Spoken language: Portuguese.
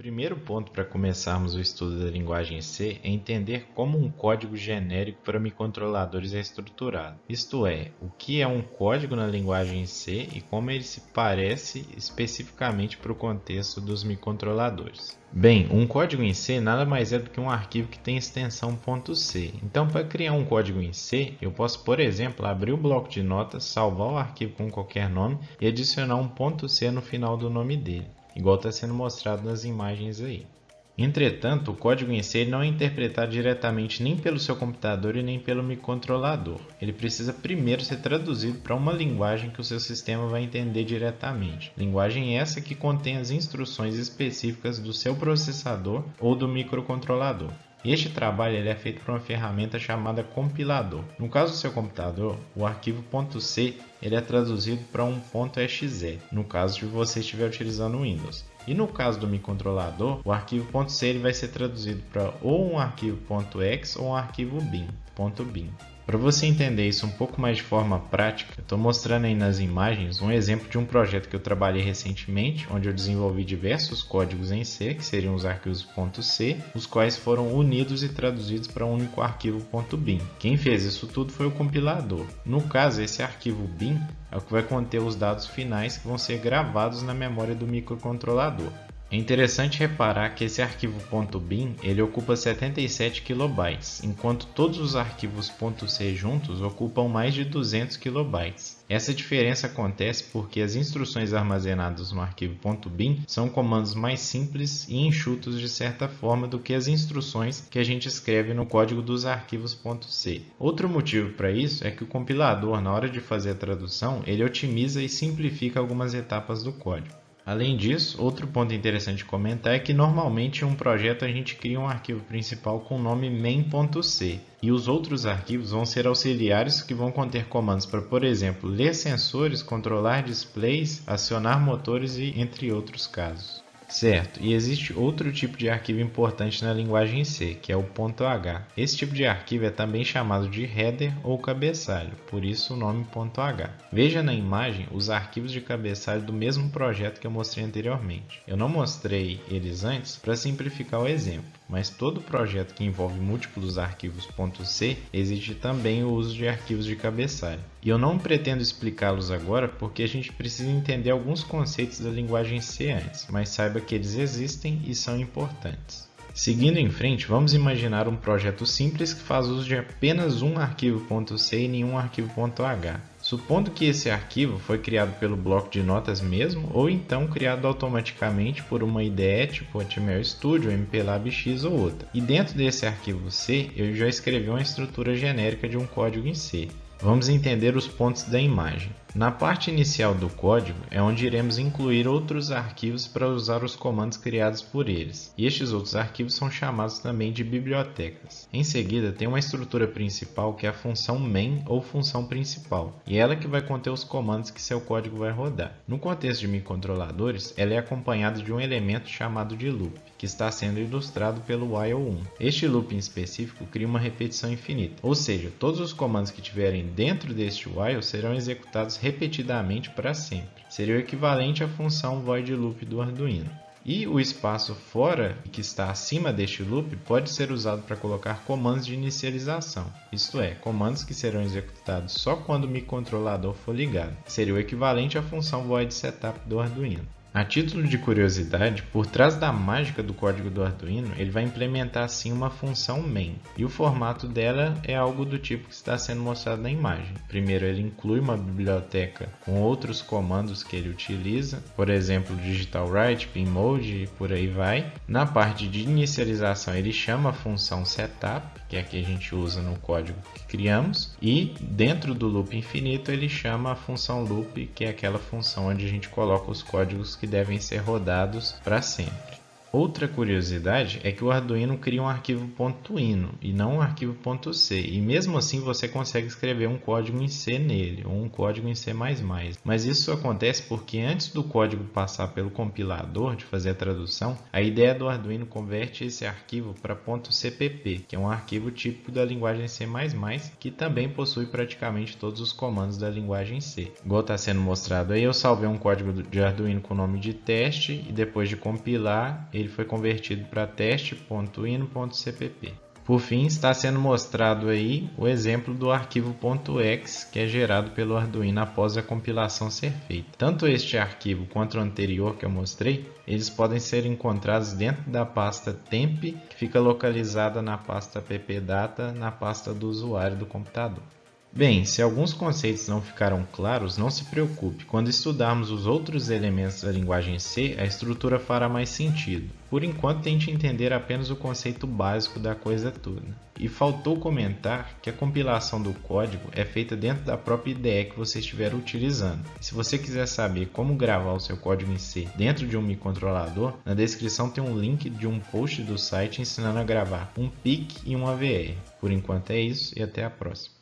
primeiro ponto para começarmos o estudo da linguagem C é entender como um código genérico para microcontroladores é estruturado. Isto é, o que é um código na linguagem C e como ele se parece especificamente para o contexto dos microcontroladores. Bem, um código em C nada mais é do que um arquivo que tem extensão .c. Então, para criar um código em C, eu posso, por exemplo, abrir o bloco de notas, salvar o arquivo com qualquer nome e adicionar um .c no final do nome dele, igual está sendo mostrado nas imagens aí. Entretanto, o código em C não é interpretado diretamente nem pelo seu computador e nem pelo microcontrolador. Ele precisa primeiro ser traduzido para uma linguagem que o seu sistema vai entender diretamente. Linguagem essa que contém as instruções específicas do seu processador ou do microcontrolador. Este trabalho é feito por uma ferramenta chamada compilador. No caso do seu computador, o arquivo .c é traduzido para um .exe, no caso de você estiver utilizando o Windows. E no caso do microcontrolador, o arquivo .c vai ser traduzido para ou um arquivo .x ou um arquivo bin. Para você entender isso um pouco mais de forma prática, eu estou mostrando aí nas imagens um exemplo de um projeto que eu trabalhei recentemente, onde eu desenvolvi diversos códigos em C, que seriam os arquivos .c, os quais foram unidos e traduzidos para um único arquivo .bin. Quem fez isso tudo foi o compilador. No caso, esse arquivo bin é o que vai conter os dados finais que vão ser gravados na memória do microcontrolador. É interessante reparar que esse arquivo .bin ele ocupa 77 KB, enquanto todos os arquivos .c juntos ocupam mais de 200 KB. Essa diferença acontece porque as instruções armazenadas no arquivo .bin são comandos mais simples e enxutos de certa forma do que as instruções que a gente escreve no código dos arquivos .c. Outro motivo para isso é que o compilador, na hora de fazer a tradução, ele otimiza e simplifica algumas etapas do código. Além disso, outro ponto interessante de comentar é que normalmente em um projeto a gente cria um arquivo principal com o nome main.c e os outros arquivos vão ser auxiliares que vão conter comandos para, por exemplo, ler sensores, controlar displays, acionar motores e entre outros casos. Certo, e existe outro tipo de arquivo importante na linguagem C, que é o .h. Esse tipo de arquivo é também chamado de header ou cabeçalho, por isso o nome .h. Veja na imagem os arquivos de cabeçalho do mesmo projeto que eu mostrei anteriormente. Eu não mostrei eles antes para simplificar o exemplo, mas todo projeto que envolve múltiplos arquivos .c exige também o uso de arquivos de cabeçalho. E eu não pretendo explicá-los agora porque a gente precisa entender alguns conceitos da linguagem C antes, mas saiba que eles existem e são importantes. Seguindo em frente, vamos imaginar um projeto simples que faz uso de apenas um arquivo .c e nenhum arquivo .h. Supondo que esse arquivo foi criado pelo bloco de notas mesmo, ou então criado automaticamente por uma IDE tipo HTML Studio, MPLAB X ou outra. E dentro desse arquivo C, eu já escrevi uma estrutura genérica de um código em C. Vamos entender os pontos da imagem. Na parte inicial do código é onde iremos incluir outros arquivos para usar os comandos criados por eles, e estes outros arquivos são chamados também de bibliotecas. Em seguida tem uma estrutura principal que é a função main ou função principal, e ela que vai conter os comandos que seu código vai rodar. No contexto de microcontroladores, ela é acompanhada de um elemento chamado de loop, que está sendo ilustrado pelo while1. Este loop em específico cria uma repetição infinita, ou seja, todos os comandos que tiverem dentro deste while serão executados repetidamente para sempre. Seria o equivalente à função void loop do Arduino. E o espaço fora, que está acima deste loop, pode ser usado para colocar comandos de inicialização, isto é, comandos que serão executados só quando o microcontrolador for ligado. Seria o equivalente à função void setup do Arduino. A título de curiosidade, por trás da mágica do código do Arduino, ele vai implementar sim uma função main, e o formato dela é algo do tipo que está sendo mostrado na imagem. Primeiro ele inclui uma biblioteca com outros comandos que ele utiliza, por exemplo digital write, pinmode e por aí vai. Na parte de inicialização ele chama a função setup, que é a que a gente usa no código que criamos, e dentro do loop infinito ele chama a função loop, que é aquela função onde a gente coloca os códigos que devem ser rodados para sempre. Outra curiosidade é que o Arduino cria um arquivo .ino e não um arquivo .c, e mesmo assim você consegue escrever um código em C nele, ou um código em C++. Mas isso acontece porque antes do código passar pelo compilador de fazer a tradução, a ideia do Arduino converte esse arquivo para .cpp, que é um arquivo típico da linguagem C++, que também possui praticamente todos os comandos da linguagem C. Igual está sendo mostrado aí, eu salvei um código de Arduino com o nome de teste, e depois de compilar, ele foi convertido para teste.ino.cpp. Por fim, está sendo mostrado aí o exemplo do arquivo .exe que é gerado pelo Arduino após a compilação ser feita. Tanto este arquivo quanto o anterior que eu mostrei, eles podem ser encontrados dentro da pasta temp, que fica localizada na pasta ppdata, na pasta do usuário do computador. Bem, se alguns conceitos não ficaram claros, não se preocupe. Quando estudarmos os outros elementos da linguagem C, a estrutura fará mais sentido. Por enquanto, tente entender apenas o conceito básico da coisa toda. E faltou comentar que a compilação do código é feita dentro da própria IDE que você estiver utilizando. E se você quiser saber como gravar o seu código em C dentro de um microcontrolador, na descrição tem um link de um post do site ensinando a gravar um PIC e um AVR. Por enquanto é isso e até a próxima.